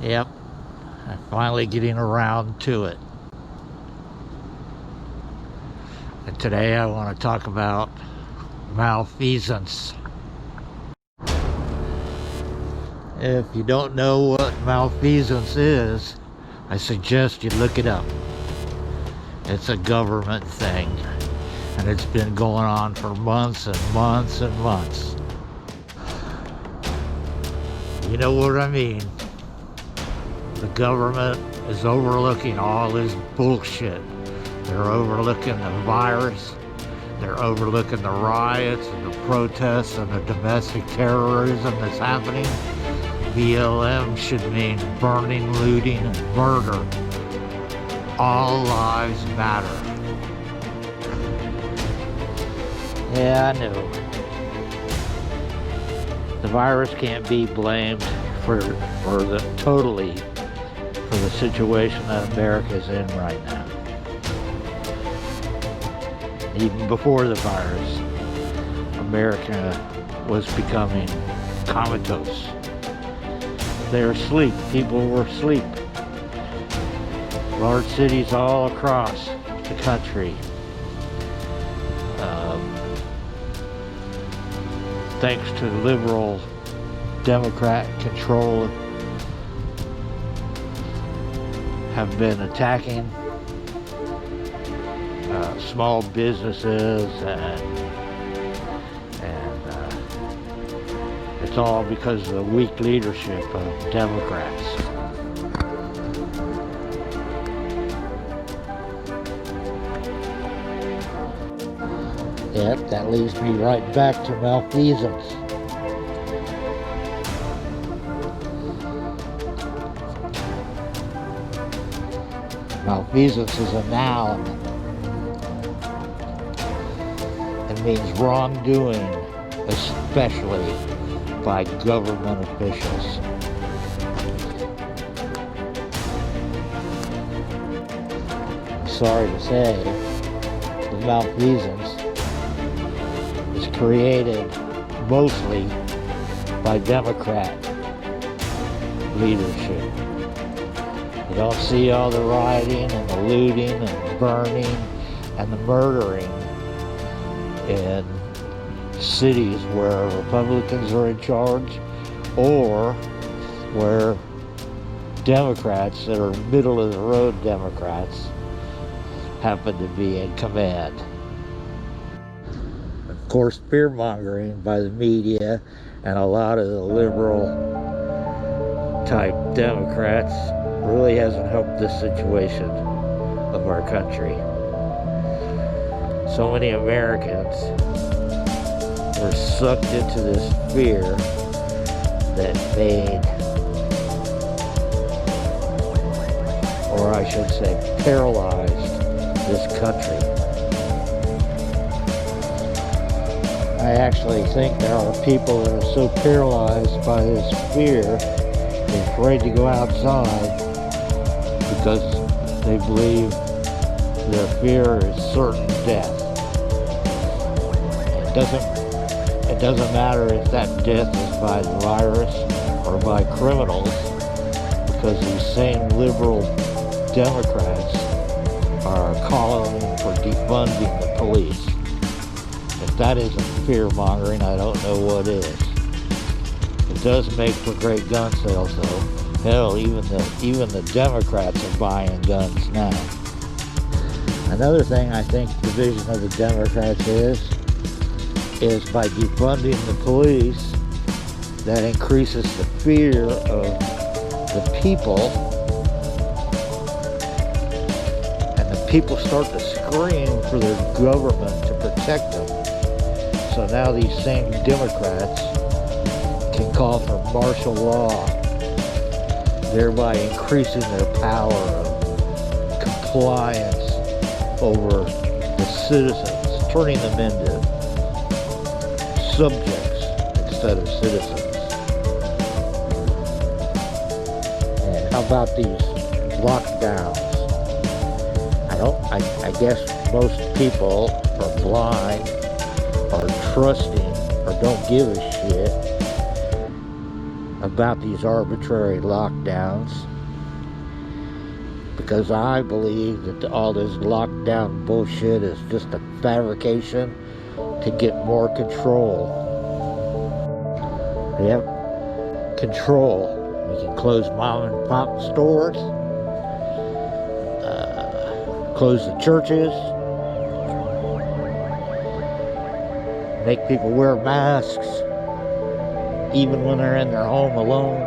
Yep, I'm finally getting around to it. And today I want to talk about malfeasance. If you don't know what malfeasance is, I suggest you look it up. It's a government thing, and it's been going on for months and months and months. You know what I mean? The government is overlooking all this bullshit. They're overlooking the virus. They're overlooking the riots and the protests and the domestic terrorism that's happening. BLM should mean burning, looting, and murder. All lives matter. Yeah, I know. The virus can't be blamed for the situation that America's in right now. Even before the virus, America was becoming comatose. They were asleep. People were asleep. Large cities all across the country. Thanks to liberal Democrat control, have been attacking small businesses, and it's all because of the weak leadership of Democrats. Yep, that leads me right back to malfeasance. Malfeasance is a noun. It means wrongdoing, especially by government officials. I'm sorry to say, the malfeasance is created mostly by Democrat leadership. You don't see all the rioting and the looting and the burning and the murdering in cities where Republicans are in charge, or where Democrats that are middle of the road Democrats happen to be in command. Of course, fear mongering by the media and a lot of the liberal type Democrats really hasn't helped this situation of our country. So many Americans were sucked into this fear that made, or I should say, paralyzed this country. I actually think there are people that are so paralyzed by this fear, they're afraid to go outside because they believe their fear is certain death. It doesn't matter if that death is by the virus or by criminals, because these same liberal Democrats are calling for defunding the police. If that isn't fear-mongering, I don't know what is. It does make for great gun sales, though. Hell, even the Democrats are buying guns now. Another thing I think the vision of the Democrats is by defunding the police, that increases the fear of the people, and the people start to scream for their government to protect them. So now these same Democrats can call for martial law, thereby increasing their power of compliance over the citizens, turning them into subjects instead of citizens. And how about these lockdowns? I guess most people are blind or trusting or don't give a shit about these arbitrary lockdowns, because I believe that all this lockdown bullshit is just a fabrication to get more control. Yep, control. We can close mom and pop stores, close the churches, make people wear masks even when they're in their home alone.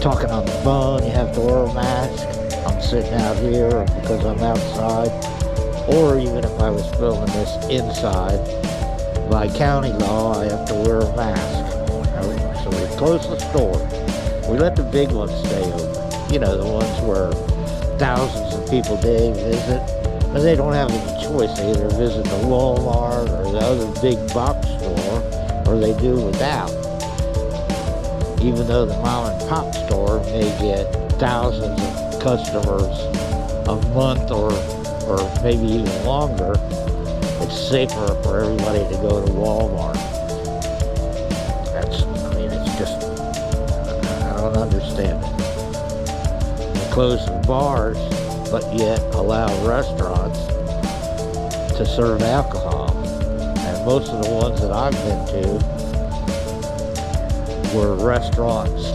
Talking on the phone, you have to wear a mask. I'm sitting out here because I'm outside, or even if I was filming this inside, by county law I have to wear a mask. So we close the store. We let the big ones stay open, you know, the ones where thousands of people a day visit, and they don't have any choice. They either visit the Walmart or the other big box store, or they do without. Even though the mom and pop store may get thousands of customers a month or maybe even longer, it's safer for everybody to go to Walmart. It's just, I don't understand it. They close the bars, but yet allow restaurants to serve alcohol. And most of the ones that I've been to were restaurants /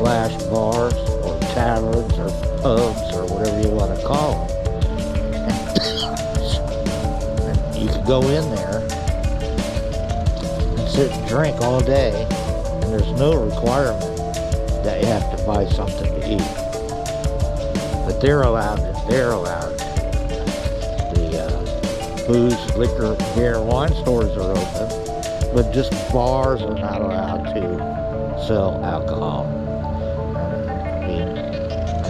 bars or taverns or pubs or whatever you want to call them. And you could go in there and sit and drink all day, and there's no requirement that you have to buy something to eat. But they're allowed. The booze, liquor, beer, and wine stores are open, but just bars are not allowed to sell alcohol. I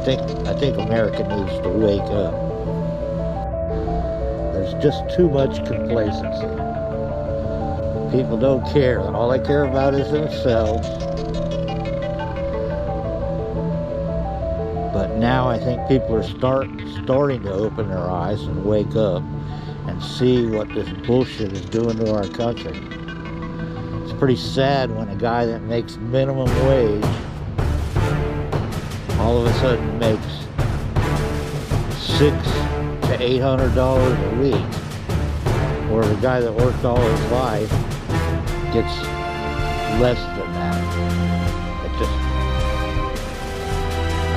think America needs to wake up. There's just too much complacency. People don't care. All they care about is themselves. But now I think people are starting to open their eyes and wake up and see what this bullshit is doing to our country. It's pretty sad when a guy that makes minimum wage all of a sudden makes $600 to $800 a week, where the guy that worked all his life gets less than that.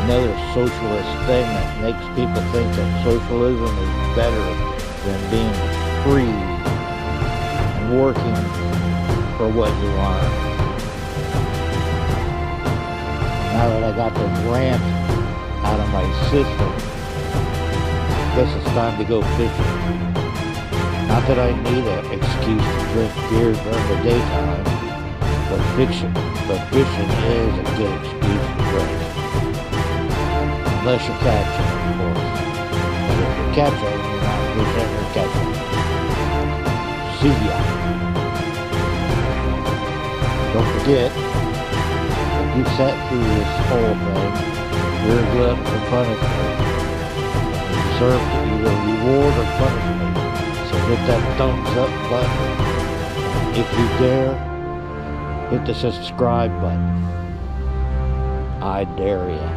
Another socialist thing that makes people think that socialism is better than being free and working for what you want. Now that I got the rant out of my system, I guess it's time to go fishing. Not that I need an excuse to drink beer during the daytime, but fishing is a good excuse to drink. Unless you're catching, of course. But if you're catching, you're not fishing, you're catching. See ya. Don't forget, if you sat through this whole thing, you're a glutton for punishment. You deserve to either reward or punishment. So hit that thumbs up button. If you dare, hit the subscribe button. I dare ya.